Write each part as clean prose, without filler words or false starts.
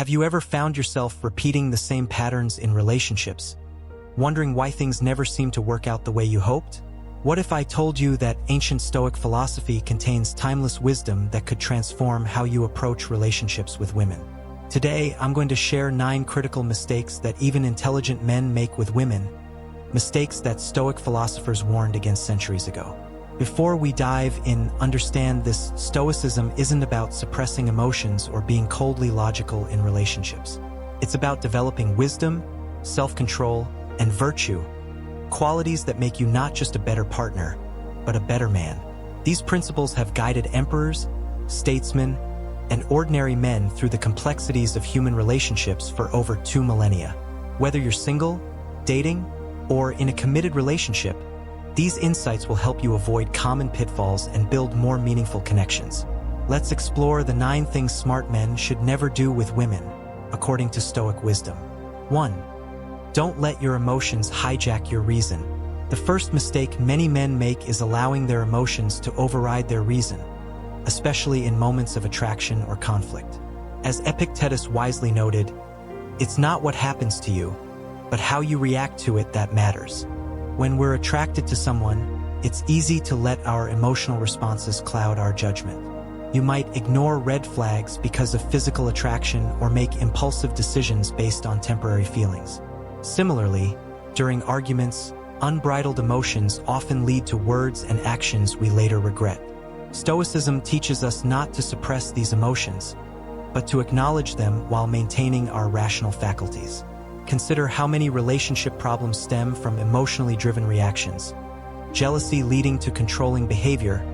Have you ever found yourself repeating the same patterns in relationships, wondering why things never seem to work out the way you hoped? What if I told you that ancient Stoic philosophy contains timeless wisdom that could transform how you approach relationships with women? Today, I'm going to share 9 critical mistakes that even intelligent men make with women, mistakes that Stoic philosophers warned against centuries ago. Before we dive in, understand this: Stoicism isn't about suppressing emotions or being coldly logical in relationships. It's about developing wisdom, self-control, and virtue, qualities that make you not just a better partner, but a better man. These principles have guided emperors, statesmen, and ordinary men through the complexities of human relationships for over 2 millennia. Whether you're single, dating, or in a committed relationship, these insights will help you avoid common pitfalls and build more meaningful connections. Let's explore the 9 things smart men should never do with women, according to Stoic wisdom. 1. Don't let your emotions hijack your reason. The first mistake many men make is allowing their emotions to override their reason, especially in moments of attraction or conflict. As Epictetus wisely noted, it's not what happens to you, but how you react to it that matters. When we're attracted to someone, it's easy to let our emotional responses cloud our judgment. You might ignore red flags because of physical attraction or make impulsive decisions based on temporary feelings. Similarly, during arguments, unbridled emotions often lead to words and actions we later regret. Stoicism teaches us not to suppress these emotions, but to acknowledge them while maintaining our rational faculties. Consider how many relationship problems stem from emotionally driven reactions: jealousy leading to controlling behavior,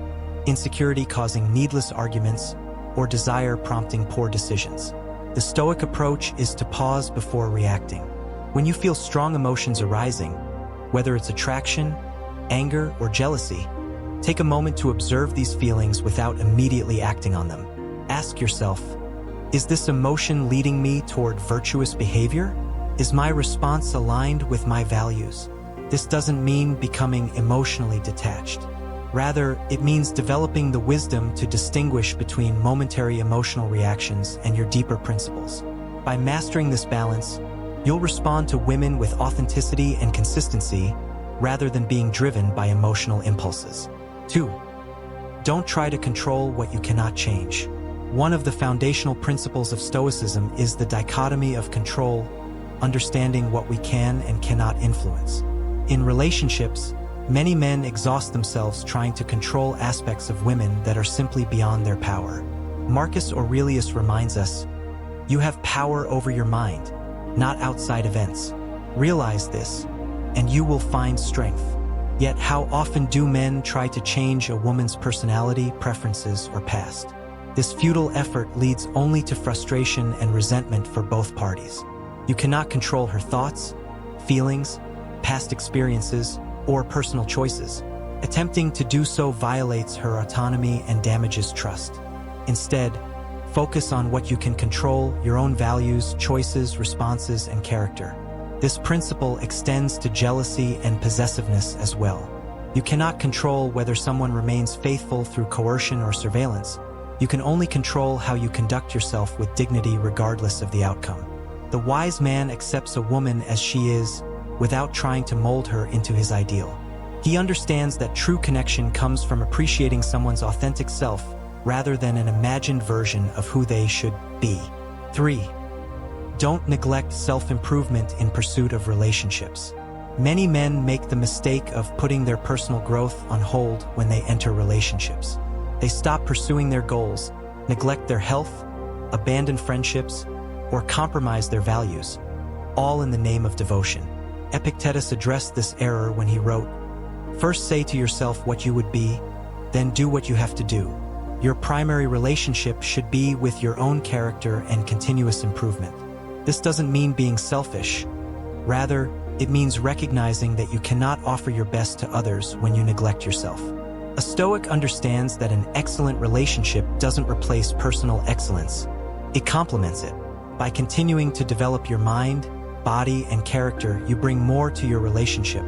insecurity causing needless arguments, or desire prompting poor decisions. The Stoic approach is to pause before reacting. When you feel strong emotions arising, whether it's attraction, anger, or jealousy, take a moment to observe these feelings without immediately acting on them. Ask yourself, is this emotion leading me toward virtuous behavior? Is my response aligned with my values? This doesn't mean becoming emotionally detached. Rather, it means developing the wisdom to distinguish between momentary emotional reactions and your deeper principles. By mastering this balance, you'll respond to women with authenticity and consistency rather than being driven by emotional impulses. 2. Don't try to control what you cannot change. One of the foundational principles of Stoicism is the dichotomy of control, understanding what we can and cannot influence. In relationships, many men exhaust themselves trying to control aspects of women that are simply beyond their power. Marcus Aurelius reminds us, "You have power over your mind, not outside events. Realize this, and you will find strength." Yet how often do men try to change a woman's personality, preferences, or past? This futile effort leads only to frustration and resentment for both parties. You cannot control her thoughts, feelings, past experiences, or personal choices. Attempting to do so violates her autonomy and damages trust. Instead, focus on what you can control: your own values, choices, responses, and character. This principle extends to jealousy and possessiveness as well. You cannot control whether someone remains faithful through coercion or surveillance. You can only control how you conduct yourself with dignity regardless of the outcome. The wise man accepts a woman as she is, without trying to mold her into his ideal. He understands that true connection comes from appreciating someone's authentic self rather than an imagined version of who they should be. 3. Don't neglect self-improvement in pursuit of relationships. Many men make the mistake of putting their personal growth on hold when they enter relationships. They stop pursuing their goals, neglect their health, abandon friendships, or compromise their values, all in the name of devotion. Epictetus addressed this error when he wrote, "First say to yourself what you would be, then do what you have to do." Your primary relationship should be with your own character and continuous improvement. This doesn't mean being selfish. Rather, it means recognizing that you cannot offer your best to others when you neglect yourself. A Stoic understands that an excellent relationship doesn't replace personal excellence. It complements it. By continuing to develop your mind, body, and character, you bring more to your relationship,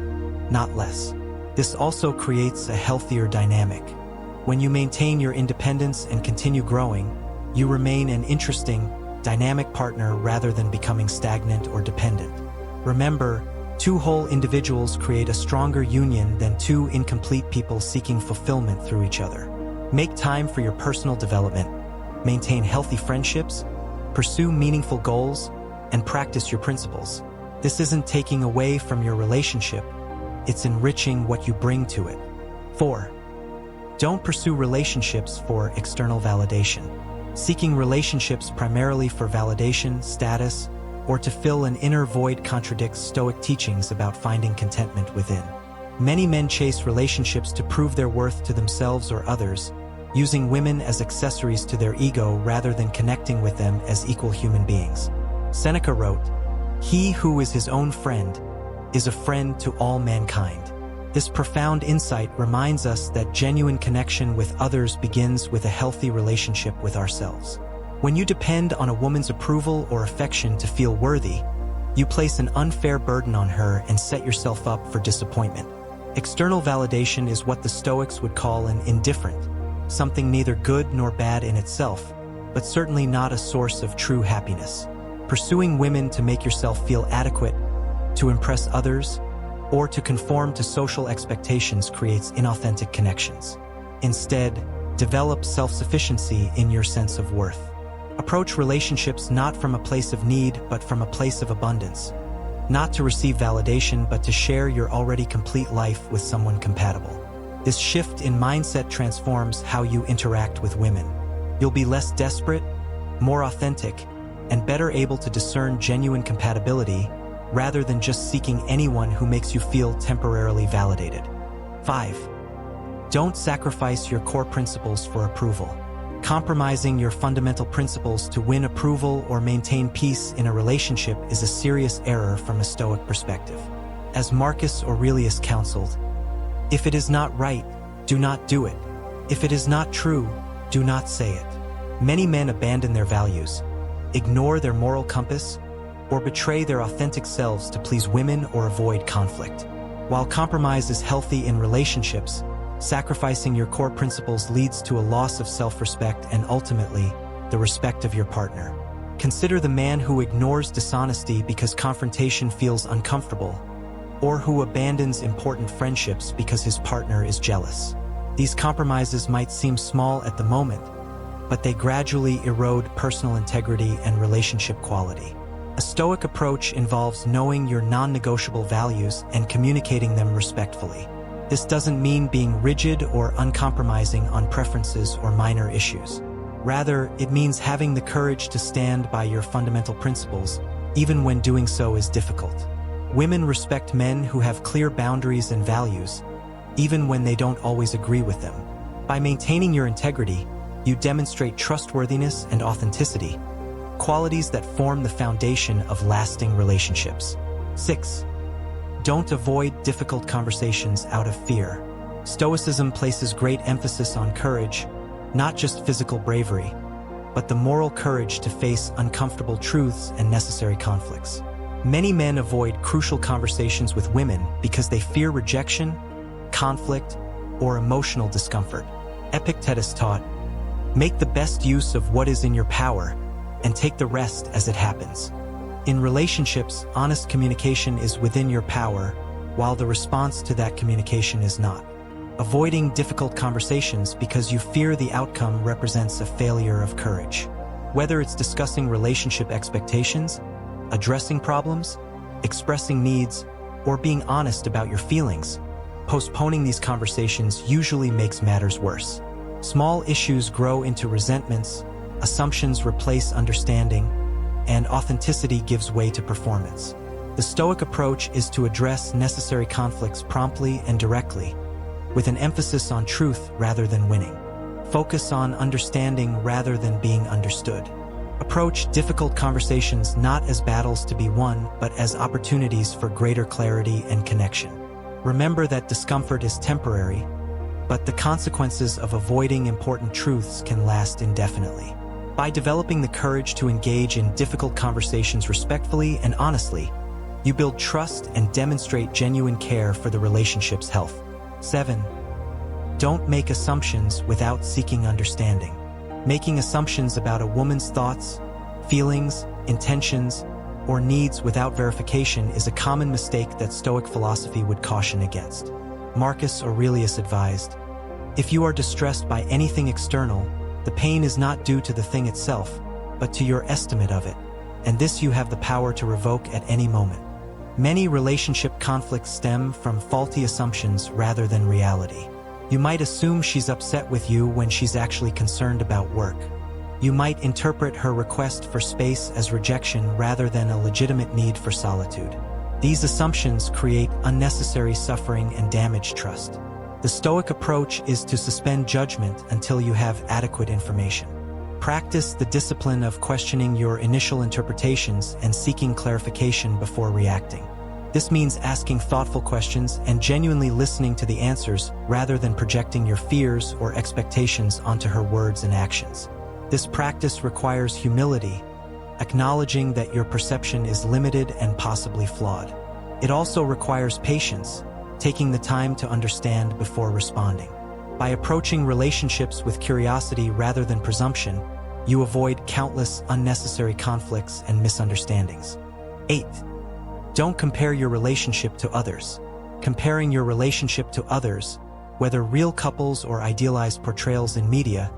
not less. This also creates a healthier dynamic. When you maintain your independence and continue growing, you remain an interesting, dynamic partner rather than becoming stagnant or dependent. Remember, two whole individuals create a stronger union than two incomplete people seeking fulfillment through each other. Make time for your personal development, maintain healthy friendships, pursue meaningful goals, and practice your principles. This isn't taking away from your relationship, it's enriching what you bring to it. 4. Don't pursue relationships for external validation. Seeking relationships primarily for validation, status, or to fill an inner void contradicts Stoic teachings about finding contentment within. Many men chase relationships to prove their worth to themselves or others, using women as accessories to their ego rather than connecting with them as equal human beings. Seneca wrote, "He who is his own friend is a friend to all mankind." This profound insight reminds us that genuine connection with others begins with a healthy relationship with ourselves. When you depend on a woman's approval or affection to feel worthy, you place an unfair burden on her and set yourself up for disappointment. External validation is what the Stoics would call an indifferent, something neither good nor bad in itself, but certainly not a source of true happiness. Pursuing women to make yourself feel adequate, to impress others, or to conform to social expectations creates inauthentic connections. Instead, develop self-sufficiency in your sense of worth. Approach relationships not from a place of need but from a place of abundance. Not to receive validation but to share your already complete life with someone compatible. This shift in mindset transforms how you interact with women. You'll be less desperate, more authentic, and better able to discern genuine compatibility rather than just seeking anyone who makes you feel temporarily validated. 5. Don't sacrifice your core principles for approval. Compromising your fundamental principles to win approval or maintain peace in a relationship is a serious error from a Stoic perspective. As Marcus Aurelius counseled, "If it is not right, do not do it. If it is not true, do not say it." Many men abandon their values, ignore their moral compass, or betray their authentic selves to please women or avoid conflict. While compromise is healthy in relationships, sacrificing your core principles leads to a loss of self-respect and ultimately, the respect of your partner. Consider the man who ignores dishonesty because confrontation feels uncomfortable, or who abandons important friendships because his partner is jealous. These compromises might seem small at the moment, but they gradually erode personal integrity and relationship quality. A Stoic approach involves knowing your non-negotiable values and communicating them respectfully. This doesn't mean being rigid or uncompromising on preferences or minor issues. Rather, it means having the courage to stand by your fundamental principles, even when doing so is difficult. Women respect men who have clear boundaries and values, even when they don't always agree with them. By maintaining your integrity, you demonstrate trustworthiness and authenticity, qualities that form the foundation of lasting relationships. 6. Don't avoid difficult conversations out of fear. Stoicism places great emphasis on courage, not just physical bravery, but the moral courage to face uncomfortable truths and necessary conflicts. Many men avoid crucial conversations with women because they fear rejection, conflict, or emotional discomfort. Epictetus taught, "Make the best use of what is in your power, and take the rest as it happens." In relationships, honest communication is within your power, while the response to that communication is not. Avoiding difficult conversations because you fear the outcome represents a failure of courage. Whether it's discussing relationship expectations, addressing problems, expressing needs, or being honest about your feelings, postponing these conversations usually makes matters worse. Small issues grow into resentments, assumptions replace understanding, and authenticity gives way to performance. The Stoic approach is to address necessary conflicts promptly and directly, with an emphasis on truth rather than winning. Focus on understanding rather than being understood. Approach difficult conversations not as battles to be won, but as opportunities for greater clarity and connection. Remember that discomfort is temporary, but the consequences of avoiding important truths can last indefinitely. By developing the courage to engage in difficult conversations respectfully and honestly, you build trust and demonstrate genuine care for the relationship's health. 7. Don't make assumptions without seeking understanding. Making assumptions about a woman's thoughts, feelings, intentions, or needs without verification is a common mistake that Stoic philosophy would caution against. Marcus Aurelius advised, "If you are distressed by anything external, the pain is not due to the thing itself, but to your estimate of it, and this you have the power to revoke at any moment." Many relationship conflicts stem from faulty assumptions rather than reality. You might assume she's upset with you when she's actually concerned about work. You might interpret her request for space as rejection rather than a legitimate need for solitude. These assumptions create unnecessary suffering and damage trust. The Stoic approach is to suspend judgment until you have adequate information. Practice the discipline of questioning your initial interpretations and seeking clarification before reacting. This means asking thoughtful questions and genuinely listening to the answers rather than projecting your fears or expectations onto her words and actions. This practice requires humility, acknowledging that your perception is limited and possibly flawed. It also requires patience, taking the time to understand before responding. By approaching relationships with curiosity rather than presumption, you avoid countless unnecessary conflicts and misunderstandings. 8. Don't compare your relationship to others. Comparing your relationship to others, whether real couples or idealized portrayals in media,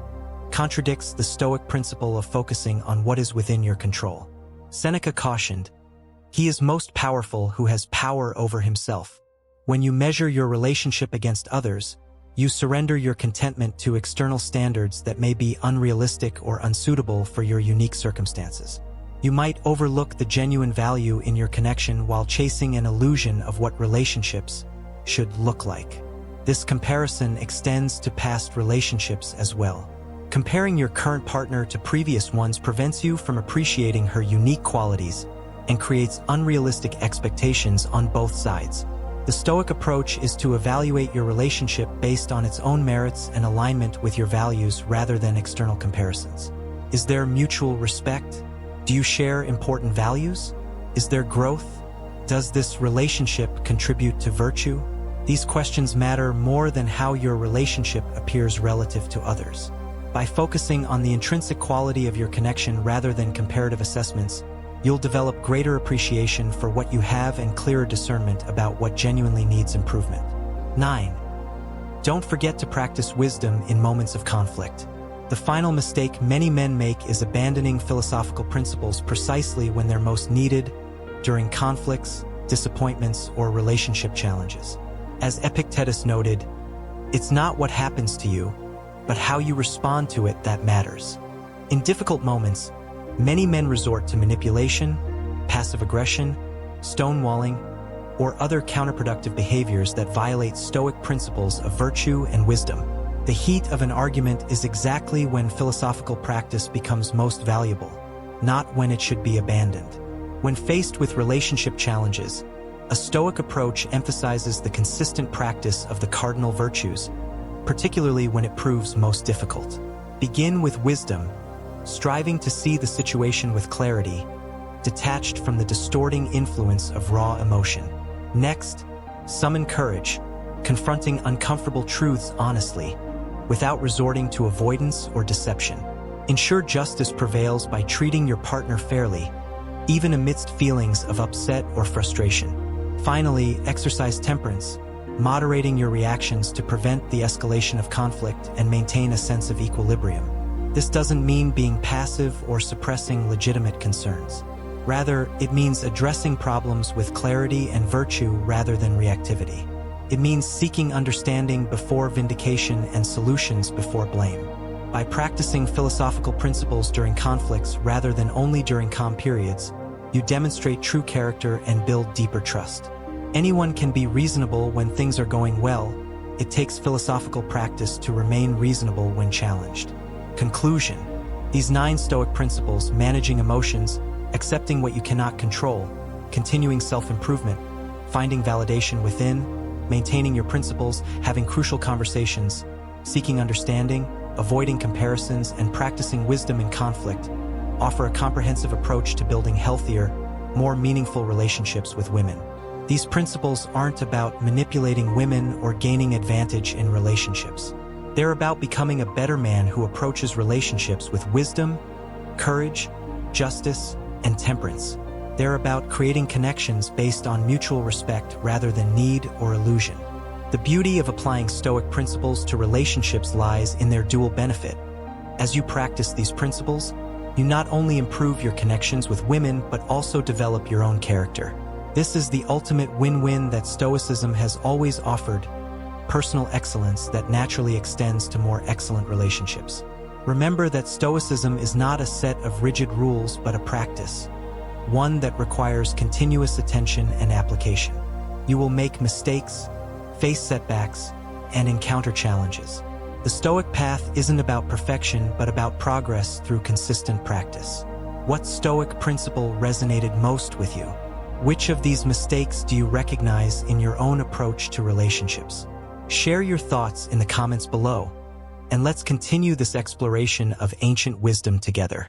contradicts the Stoic principle of focusing on what is within your control. Seneca cautioned, "He is most powerful who has power over himself." When you measure your relationship against others, you surrender your contentment to external standards that may be unrealistic or unsuitable for your unique circumstances. You might overlook the genuine value in your connection while chasing an illusion of what relationships should look like. This comparison extends to past relationships as well. Comparing your current partner to previous ones prevents you from appreciating her unique qualities and creates unrealistic expectations on both sides. The Stoic approach is to evaluate your relationship based on its own merits and alignment with your values rather than external comparisons. Is there mutual respect? Do you share important values? Is there growth? Does this relationship contribute to virtue? These questions matter more than how your relationship appears relative to others. By focusing on the intrinsic quality of your connection rather than comparative assessments, you'll develop greater appreciation for what you have and clearer discernment about what genuinely needs improvement. 9. Don't forget to practice wisdom in moments of conflict. The final mistake many men make is abandoning philosophical principles precisely when they're most needed, during conflicts, disappointments, or relationship challenges. As Epictetus noted, "It's not what happens to you, but how you respond to it that matters." In difficult moments, many men resort to manipulation, passive aggression, stonewalling, or other counterproductive behaviors that violate Stoic principles of virtue and wisdom. The heat of an argument is exactly when philosophical practice becomes most valuable, not when it should be abandoned. When faced with relationship challenges, a Stoic approach emphasizes the consistent practice of the cardinal virtues, particularly when it proves most difficult. Begin with wisdom, striving to see the situation with clarity, detached from the distorting influence of raw emotion. Next, summon courage, confronting uncomfortable truths honestly, without resorting to avoidance or deception. Ensure justice prevails by treating your partner fairly, even amidst feelings of upset or frustration. Finally, exercise temperance, moderating your reactions to prevent the escalation of conflict and maintain a sense of equilibrium. This doesn't mean being passive or suppressing legitimate concerns. Rather, it means addressing problems with clarity and virtue rather than reactivity. It means seeking understanding before vindication and solutions before blame. By practicing philosophical principles during conflicts rather than only during calm periods, you demonstrate true character and build deeper trust. Anyone can be reasonable when things are going well. It takes philosophical practice to remain reasonable when challenged. Conclusion: these 9 Stoic principles, managing emotions, accepting what you cannot control, continuing self-improvement, finding validation within, maintaining your principles, having crucial conversations, seeking understanding, avoiding comparisons, and practicing wisdom in conflict, offer a comprehensive approach to building healthier, more meaningful relationships with women. These principles aren't about manipulating women or gaining advantage in relationships. They're about becoming a better man who approaches relationships with wisdom, courage, justice, and temperance. They're about creating connections based on mutual respect rather than need or illusion. The beauty of applying Stoic principles to relationships lies in their dual benefit. As you practice these principles, you not only improve your connections with women but also develop your own character. This is the ultimate win-win that Stoicism has always offered: personal excellence that naturally extends to more excellent relationships. Remember that Stoicism is not a set of rigid rules but a practice, one that requires continuous attention and application. You will make mistakes, face setbacks, and encounter challenges. The Stoic path isn't about perfection but about progress through consistent practice. What Stoic principle resonated most with you? Which of these mistakes do you recognize in your own approach to relationships? Share your thoughts in the comments below, and let's continue this exploration of ancient wisdom together.